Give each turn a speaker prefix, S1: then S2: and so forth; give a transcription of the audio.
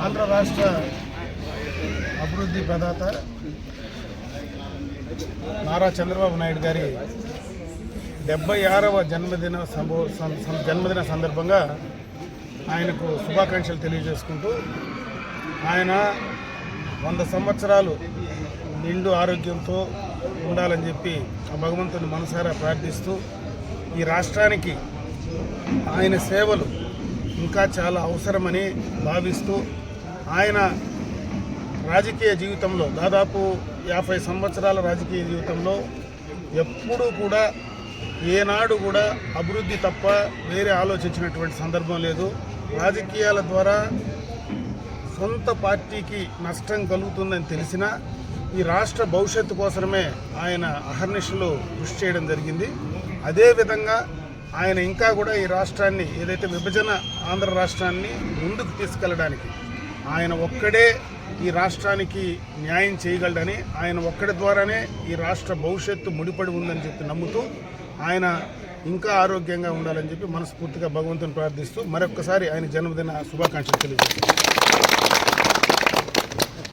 S1: ఆంధ్ర రాష్ట్ర అభివృద్ధి ప్రదాత నారా చంద్రబాబు నాయుడు గారి 76వ జన్మదిన సందర్భంగా ఆయనకు శుభాకాంక్షలు తెలియజేసుకుంటూ ఆయన 100 సంవత్సరాలు నిండు ఆరోగ్యంతో ఉండాలని చెప్పి ఆ భగవంతుని మనసారా ప్రార్థిస్తూ ఈ రాష్ట్రానికి ఆయన సేవలు ఇంకా చాలా అవసరమని భావిస్తూ ఆయన రాజకీయ జీవితంలో దాదాపు 50 సంవత్సరాల రాజకీయ జీవితంలో ఎప్పుడూ కూడా ఏనాడు కూడా అభివృద్ధి తప్ప వేరే ఆలోచించినటువంటి సందర్భం లేదు. రాజకీయాల ద్వారా సొంత పార్టీకి నష్టం కలుగుతుందని తెలిసినా ఈ రాష్ట్ర భవిష్యత్తు కోసమే ఆయన అహర్నిశలు కృషి చేయడం జరిగింది. అదేవిధంగా ఆయన ఇంకా కూడా ఈ రాష్ట్రాన్ని ఏదైతే విభజన ఆంధ్ర రాష్ట్రాన్ని ముందుకు తీసుకెళ్ళడానికి ఆయన ఒక్కడే ఈ రాష్ట్రానికి న్యాయం చేయగలడని, ఆయన ఒక్కడి ద్వారానే ఈ రాష్ట్ర భవిష్యత్తు ముడిపడి ఉందని చెప్పి నమ్ముతూ ఆయన ఇంకా ఆరోగ్యంగా ఉండాలని చెప్పి మనస్ఫూర్తిగా భగవంతుని ప్రార్థిస్తూ మరొక్కసారి ఆయన జన్మదిన శుభాకాంక్షలు తెలియజేస్తున్నాను.